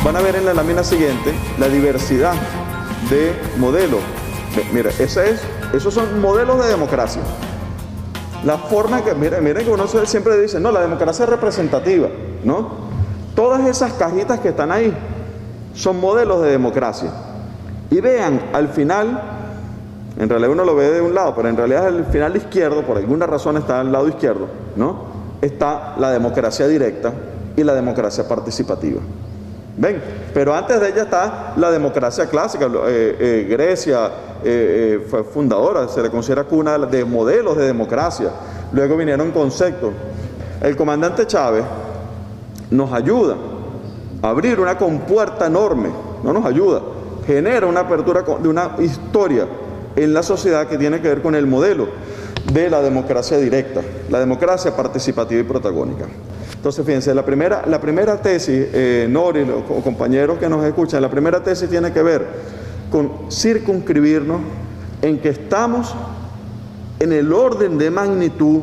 van a ver en la lámina siguiente la diversidad de modelos. Mira, esos son modelos de democracia. La forma que, miren que uno siempre dice, no, la democracia es representativa, ¿no? Todas esas cajitas que están ahí son modelos de democracia. Y vean, al final, en realidad uno lo ve de un lado, pero en realidad al final izquierdo, por alguna razón está al lado izquierdo, ¿no? Está la democracia directa y la democracia participativa. ¿Ven? Pero antes de ella está la democracia clásica. Grecia fue fundadora, se le considera cuna de modelos de democracia. Luego vinieron conceptos. El comandante Chávez nos ayuda a abrir una compuerta enorme, no nos ayuda, genera una apertura de una historia en la sociedad que tiene que ver con el modelo de la democracia directa, la democracia participativa y protagónica. Entonces, fíjense, la primera tesis, Nori, los compañeros que nos escuchan, la primera tesis tiene que ver con circunscribirnos en que estamos en el orden de magnitud,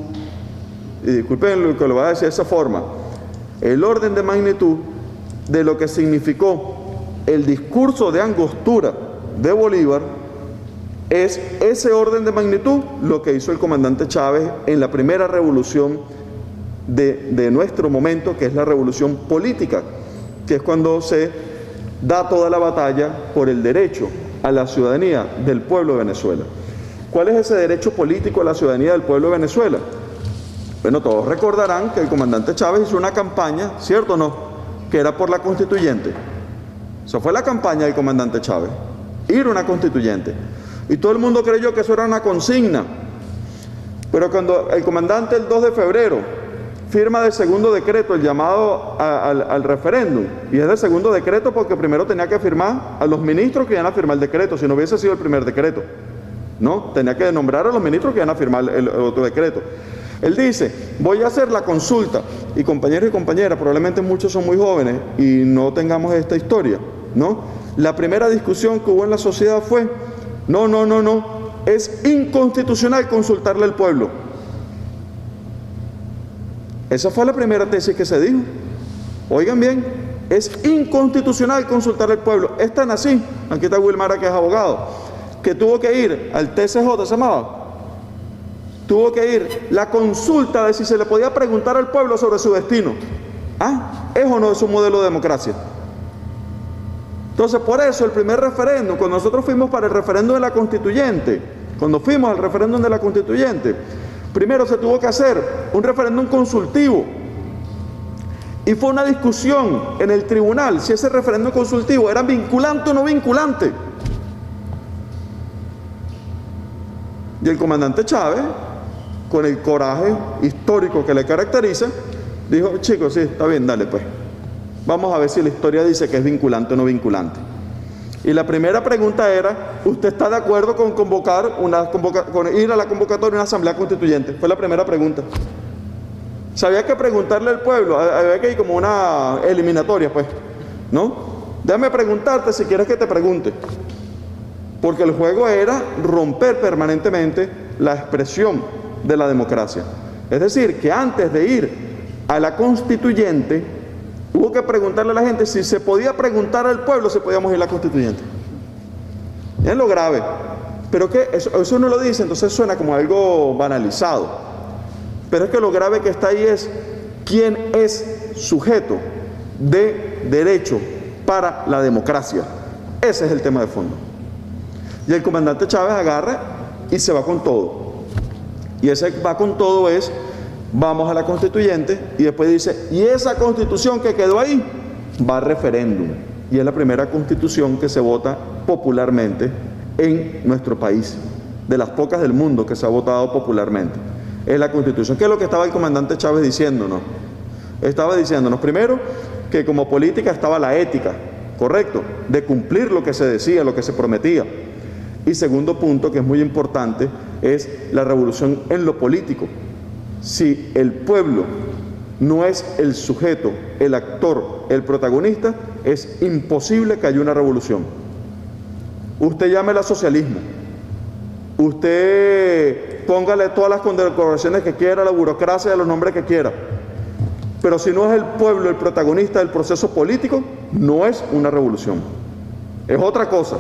y disculpen lo que lo voy a decir de esa forma, el orden de magnitud de lo que significó el discurso de angostura de Bolívar. Es ese orden de magnitud lo que hizo el comandante Chávez en la primera revolución de nuestro momento, que es la revolución política, que es cuando se da toda la batalla por el derecho a la ciudadanía del pueblo de Venezuela. ¿Cuál es ese derecho político a la ciudadanía del pueblo de Venezuela? Bueno, todos recordarán que el comandante Chávez hizo una campaña, ¿cierto o no?, que era por la constituyente. Esa fue la campaña del comandante Chávez, ir a una constituyente. Y todo el mundo creyó que eso era una consigna. Pero cuando el comandante el 2 de febrero firma del segundo decreto, el llamado al referéndum, y es del segundo decreto porque primero tenía que firmar a los ministros que iban a firmar el decreto, si no hubiese sido el primer decreto, ¿no? Tenía que nombrar a los ministros que iban a firmar el otro decreto. Él dice, voy a hacer la consulta, y compañeros y compañeras, probablemente muchos son muy jóvenes y no tengamos esta historia, ¿no? La primera discusión que hubo en la sociedad fue, no, es inconstitucional consultarle al pueblo. Esa fue la primera tesis que se dijo. Oigan bien, es inconstitucional consultarle al pueblo. Es tan así, aquí está Wilmara que es abogado, que tuvo que ir al TCJ, ¿se llamaba? Tuvo que ir la consulta de si se le podía preguntar al pueblo sobre su destino. ¿Es o no es un modelo de democracia? Entonces, por eso el primer referéndum, cuando nosotros fuimos para el referéndum de la constituyente, primero se tuvo que hacer un referéndum consultivo. Y fue una discusión en el tribunal si ese referéndum consultivo era vinculante o no vinculante. Y el comandante Chávez, con el coraje histórico que le caracteriza, dijo, chicos, sí, está bien, dale pues. Vamos a ver si la historia dice que es vinculante o no vinculante. Y la primera pregunta era, ¿usted está de acuerdo con con ir a la convocatoria de una asamblea constituyente? Fue la primera pregunta. Había que preguntarle al pueblo, había que ir como una eliminatoria, pues, ¿no? Déjame preguntarte si quieres que te pregunte. Porque el juego era romper permanentemente la expresión de la democracia. Es decir, que antes de ir a la constituyente, hubo que preguntarle a la gente si se podía preguntar al pueblo si podíamos ir a la constituyente. Es lo grave. Pero que eso no lo dice, entonces suena como algo banalizado. Pero es que lo grave que está ahí es quién es sujeto de derecho para la democracia. Ese es el tema de fondo. Y el comandante Chávez agarra y se va con todo. Y ese va con todo es, vamos a la constituyente, y después dice, y esa constitución que quedó ahí va a referéndum. Y es la primera constitución que se vota popularmente en nuestro país, de las pocas del mundo que se ha votado popularmente. Es la constitución. ¿Qué es lo que estaba el comandante Chávez diciéndonos? Estaba diciéndonos primero que como política estaba la ética, correcto, de cumplir lo que se decía, lo que se prometía. Y segundo punto, que es muy importante, es la revolución en lo político. Si el pueblo no es el sujeto, el actor, el protagonista, es imposible que haya una revolución. Usted llámela socialismo, usted póngale todas las condecoraciones que quiera, la burocracia, los nombres que quiera, pero si no es el pueblo el protagonista del proceso político, no es una revolución. Es otra cosa.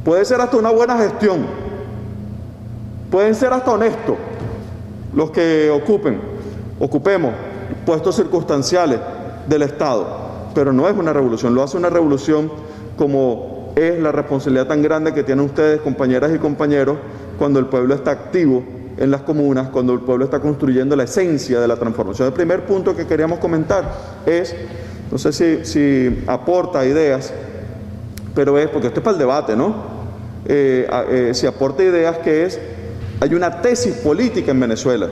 Puede ser hasta una buena gestión. Pueden ser hasta honestos los que ocupemos puestos circunstanciales del Estado, pero no es una revolución. Lo hace una revolución como es la responsabilidad tan grande que tienen ustedes, compañeras y compañeros, cuando el pueblo está activo en las comunas, cuando el pueblo está construyendo la esencia de la transformación. El primer punto que queríamos comentar es, no sé si aporta ideas, pero es, porque esto es para el debate, ¿no? Si aporta ideas que es, hay una tesis política en Venezuela,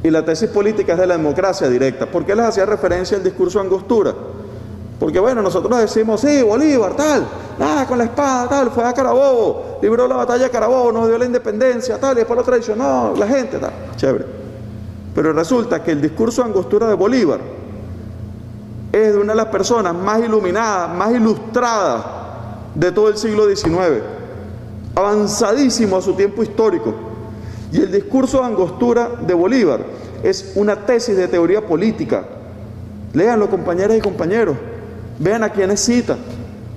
y la tesis política es de la democracia directa. ¿Por qué les hacía referencia al discurso de Angostura? Porque bueno, nosotros decimos, sí, Bolívar, tal, con la espada, tal, fue a Carabobo, libró la batalla de Carabobo, nos dio la independencia, tal, y después lo traicionó la gente, tal, chévere. Pero resulta que el discurso de Angostura de Bolívar es de una de las personas más iluminadas, más ilustradas de todo el siglo XIX, avanzadísimo a su tiempo histórico. Y el discurso de Angostura de Bolívar es una tesis de teoría política. Léanlo, compañeras y compañeros. Vean a quienes cita.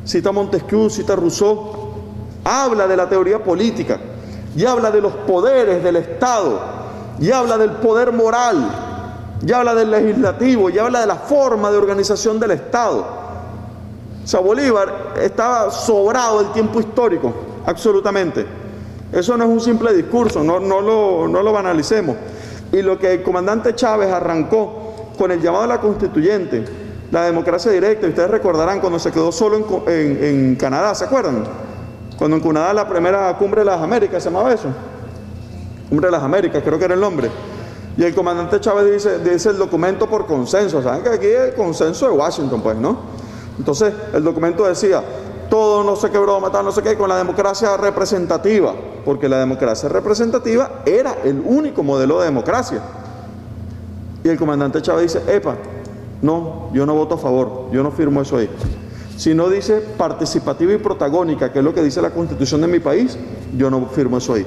Cita a Montesquieu, cita a Rousseau. Habla de la teoría política y habla de los poderes del Estado y habla del poder moral y habla del legislativo y habla de la forma de organización del Estado. O sea, Bolívar estaba sobrado del tiempo histórico, absolutamente. Eso no es un simple discurso, no lo banalicemos. Y lo que el comandante Chávez arrancó con el llamado a la constituyente, la democracia directa, y ustedes recordarán cuando se quedó solo en Canadá, ¿se acuerdan? Cuando en Canadá la primera cumbre de las Américas, ¿se llamaba eso? Cumbre de las Américas, creo que era el nombre. Y el comandante Chávez dice el documento por consenso. ¿Saben que aquí es el consenso de Washington, pues, no? Entonces, el documento decía, todo no sé qué broma, tal, no sé qué, con la democracia representativa, porque la democracia representativa era el único modelo de democracia. Y el comandante Chávez dice, epa, no, yo no voto a favor, yo no firmo eso ahí. Si no dice participativa y protagónica, que es lo que dice la Constitución de mi país, yo no firmo eso ahí.